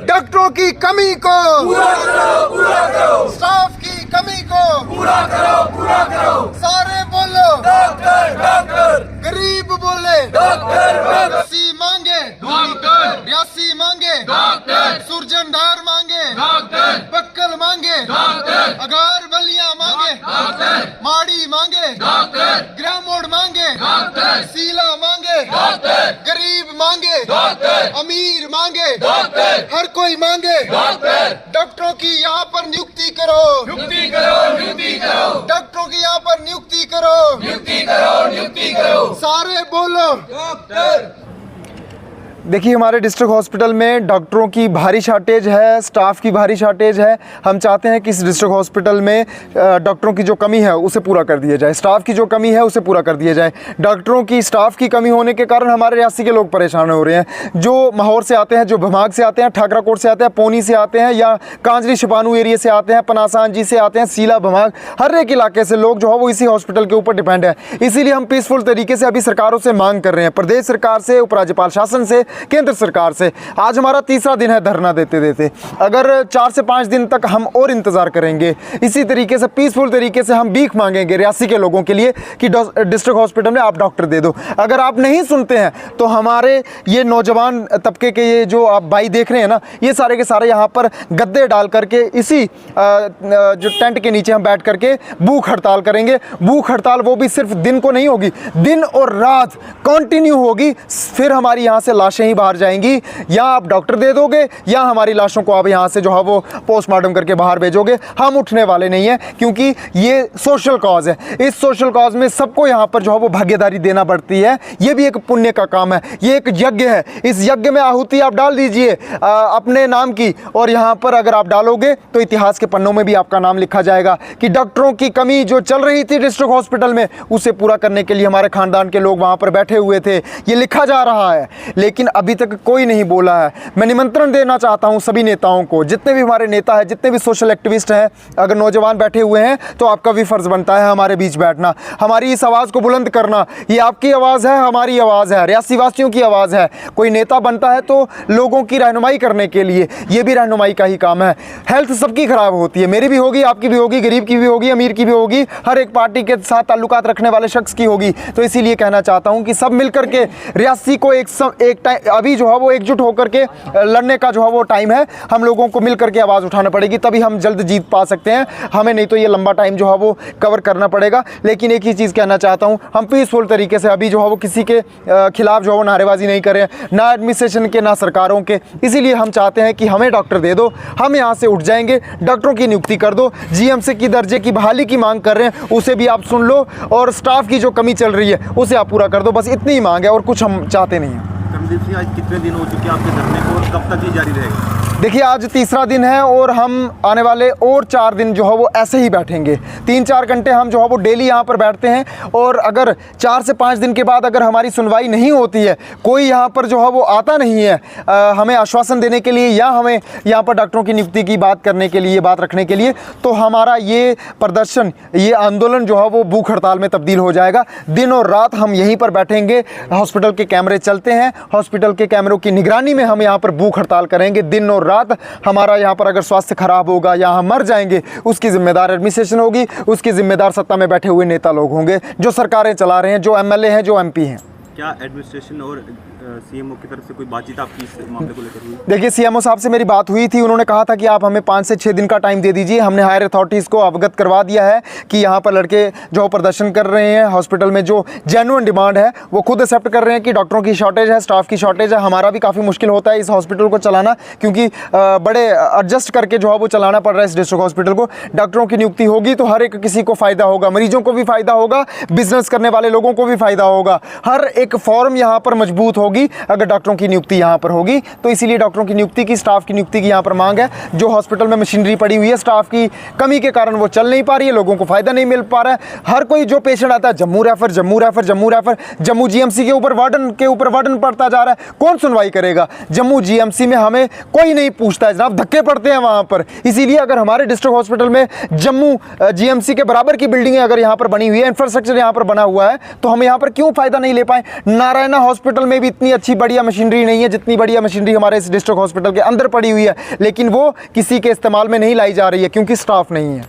डॉक्टरों की कमी को पूरा करो, स्टाफ की कमी को पूरा करो, सारे बोलो डॉक्टर डॉक्टर, गरीब बोले डॉक्टर डॉक्टर, रियासी मांगे डॉक्टर रियासी मांगे डॉक्टर, सुरजनदार मांगे डॉक्टर बक्कल मांगे डॉक्टर, अगार बलिया मांगे डॉक्टर, माड़ी मांगे डॉक्टर, ग्रामोड़ मांगे डॉक्टर, सीला मांगे डॉक्टर, गरीब मांगे डॉक्टर, अमीर मांगे डॉक्टर, हर कोई मांगे डॉक्टर, डॉक्टरों की यहाँ पर नियुक्ति करो नियुक्ति करो, नियुक्ति करो, डॉक्टरों की यहाँ पर नियुक्ति करो नियुक्ति करो, नियुक्ति करो, सारे बोलो डॉक्टर। देखिए हमारे डिस्ट्रिक्ट हॉस्पिटल में डॉक्टरों की भारी शॉर्टेज है, स्टाफ की भारी शॉर्टेज है। हम चाहते हैं कि इस डिस्ट्रिक्ट हॉस्पिटल में डॉक्टरों की जो कमी है उसे पूरा कर दिया जाए, स्टाफ की जो कमी है उसे पूरा कर दिया जाए। डॉक्टरों की स्टाफ की कमी होने के कारण हमारे रियासी के लोग परेशान हो रहे हैं, जो माहौर से आते हैं, जो भमाग से आते हैं, ठाकराकोट से आते हैं, पोनी से आते हैं या कांजरी छिपानू एरिया से आते हैं, पनासांजी से आते हैं, सीला भमाग, हर एक इलाके से लोग जो है वो इसी हॉस्पिटल के ऊपर डिपेंड है। इसीलिए हम पीसफुल तरीके से अभी सरकारों से मांग कर रहे हैं, प्रदेश सरकार से, उपराज्यपाल शासन से, केंद्र सरकार से। आज हमारा तीसरा दिन है धरना देते देते। अगर 4 से 5 दिन तक हम और इंतजार करेंगे, इसी तरीके से पीसफुल तरीके से हम भीख मांगेंगे रियासी के लोगों के लिए कि डिस्ट्रिक्ट हॉस्पिटल में आप डॉक्टर दे दो। अगर आप नहीं सुनते हैं तो हमारे ये नौजवान तबके के ये जो आप भाई देख रहे हैं ना, ये सारे के सारे यहाँ पर गद्दे डाल करके इसी जो टेंट के नीचे हम बैठ करके भूख हड़ताल करेंगे। भूख हड़ताल वो भी सिर्फ दिन को नहीं होगी, दिन और रात कंटिन्यू होगी। फिर हमारी यहाँ से लाशें ही बाहर जाएंगी, या आप डॉक्टर दे दोगे या हमारी लाशों को आप यहाँ से जो है वो पोस्टमार्टम करके बाहर भेजोगे। हम उठने वाले नहीं हैं, क्योंकि ये सोशल कॉज है। इस सोशल कॉज में सबको यहाँ पर जो है वो भागीदारी देना पड़ती है। ये भी एक पुण्य का काम है, ये एक यज्ञ है। इस यज्ञ में आहुति आप डाल दीजिए अपने नाम की, और यहाँ पर अगर आप डालोगे तो इतिहास के पन्नों में भी आपका नाम लिखा जाएगा कि डॉक्टरों की कमी जो चल रही थी डिस्ट्रिक्ट हॉस्पिटल में, उसे पूरा करने के लिए हमारे खानदान के लोग वहाँ पर बैठे हुए थे। ये लिखा जा रहा है, लेकिन अभी तक कोई नहीं बोला है। मैं निमंत्रण देना चाहता हूं सभी नेताओं को, जितने भी हमारे नेता हैं, जितने भी सोशल एक्टिविस्ट हैं, अगर नौजवान बैठे हुए हैं तो आपका भी फर्ज बनता है हमारे बीच बैठना, हमारी इस आवाज़ को बुलंद करना। ये आपकी आवाज़ है, हमारी आवाज़ है, रियासी वासियों की आवाज़ है। कोई नेता बनता है तो लोगों की रहनुमाई करने के लिए, ये भी रहनुमाई का ही काम है। हेल्थ सबकी खराब होती है, मेरी भी होगी, आपकी भी होगी, गरीब की भी होगी, अमीर की भी होगी, हर एक पार्टी के साथ ताल्लुकात रखने वाले शख्स की होगी। तो इसीलिए कहना चाहता हूं कि सब मिलकर के रियासी को एक टाइम अभी जो है वो एकजुट होकर के लड़ने का जो है वो टाइम है। हम लोगों को मिलकर के आवाज़ उठाना पड़ेगी, तभी हम जल्द जीत पा सकते हैं। हमें नहीं तो ये लंबा टाइम जो है वो कवर करना पड़ेगा। लेकिन एक ही चीज़ कहना चाहता हूँ, हम पीसफुल तरीके से अभी जो है वो किसी के खिलाफ जो है वो नारेबाजी नहीं करें, ना एडमिनिस्ट्रेशन के ना सरकारों के। इसीलिए हम चाहते हैं कि हमें डॉक्टर दे दो, हम यहाँ से उठ जाएंगे, डॉक्टरों की नियुक्ति कर दो। जीएमसी की दर्जे की बहाली की मांग कर रहे हैं, उसे भी आप सुन लो, और स्टाफ की जो कमी चल रही है उसे आप पूरा कर दो। बस इतनी ही मांग है, और कुछ हम चाहते नहीं हैं। कर्मदेव सिंह, आज कितने दिन हो चुके हैं आपके धरने को और कब तक ये जारी रहेगा? देखिए आज तीसरा दिन है, और हम आने वाले और 4 दिन जो है वो ऐसे ही बैठेंगे। 3-4 घंटे हम जो है वो डेली यहाँ पर बैठते हैं, और अगर 4 से 5 दिन के बाद अगर हमारी सुनवाई नहीं होती है, कोई यहाँ पर जो है वो आता नहीं है हमें आश्वासन देने के लिए या हमें यहाँ पर डॉक्टरों की नियुक्ति की बात करने के लिए, बात रखने के लिए, तो हमारा ये प्रदर्शन, ये आंदोलन जो है वो भूख हड़ताल में तब्दील हो जाएगा। दिन और रात हम यहीं पर बैठेंगे। हॉस्पिटल के कैमरे चलते हैं, हॉस्पिटल के कैमरों की निगरानी में हम यहाँ पर भूख हड़ताल करेंगे दिन और रात। हमारा यहाँ पर अगर स्वास्थ्य खराब होगा या हम मर जाएंगे, उसकी जिम्मेदार एडमिनिस्ट्रेशन होगी, उसकी जिम्मेदार सत्ता में बैठे हुए नेता लोग होंगे, जो सरकारें चला रहे हैं, जो एमएलए हैं, जो एमपी हैं। क्या एडमिनिस्ट्रेशन और सीएमओ की तरफ से कोई बातचीत आपकी इस मामले को लेकर हुई? देखिए सीएमओ साहब से मेरी बात हुई थी, उन्होंने कहा था कि आप हमें 5 से 6 दिन का टाइम दे दीजिए। हमने हायर अथॉरिटीज़ को अवगत करवा दिया है कि यहाँ पर लड़के जो प्रदर्शन कर रहे हैं हॉस्पिटल में, जो जेन्युइन डिमांड है वो खुद एक्सेप्ट कर रहे हैं कि डॉक्टरों की शॉर्टेज है, स्टाफ की शॉर्टेज है। हमारा भी काफ़ी मुश्किल होता है इस हॉस्पिटल को चलाना, क्योंकि बड़े एडजस्ट करके जो है वो चलाना पड़ रहा है इस डिस्ट्रिक्ट हॉस्पिटल को। डॉक्टरों की नियुक्ति होगी तो हर एक किसी को फ़ायदा होगा, मरीजों को भी फ़ायदा होगा, बिजनेस करने वाले लोगों को भी फ़ायदा होगा, हर एक फॉर्म यहाँ पर मजबूत होगी अगर डॉक्टरों की नियुक्ति यहाँ पर होगी। तो इसीलिए डॉक्टरों की नियुक्ति की, स्टाफ की नियुक्ति की यहाँ पर मांग है। जो हॉस्पिटल में मशीनरी पड़ी हुई है, स्टाफ की कमी के कारण वो चल नहीं पा रही है, लोगों को फायदा नहीं मिल पा रहा है। हर कोई जो पेशेंट आता है Jammu refer, Jammu refer, Jammu refer, Jammu GMC के ऊपर वार्डन पड़ता जा रहा है। कौन सुनवाई करेगा? जम्मू जीएमसी में हमें कोई नहीं पूछता है जनाब, धक्के पड़ते हैं वहाँ पर। इसीलिए अगर हमारे डिस्ट्रिक्ट हॉस्पिटल में जम्मू जीएमसी के बराबर की बिल्डिंगें अगर यहाँ पर बनी हुई है, इंफ्रास्ट्रक्चर यहाँ पर बना हुआ है, तो हम यहाँ पर क्यों फायदा नहीं ले पाए? नारायणा हॉस्पिटल में भी इतनी अच्छी बढ़िया मशीनरी नहीं है जितनी बढ़िया मशीनरी हमारे इस डिस्ट्रिक्ट हॉस्पिटल के अंदर पड़ी हुई है, लेकिन वो किसी के इस्तेमाल में नहीं लाई जा रही है क्योंकि स्टाफ नहीं है।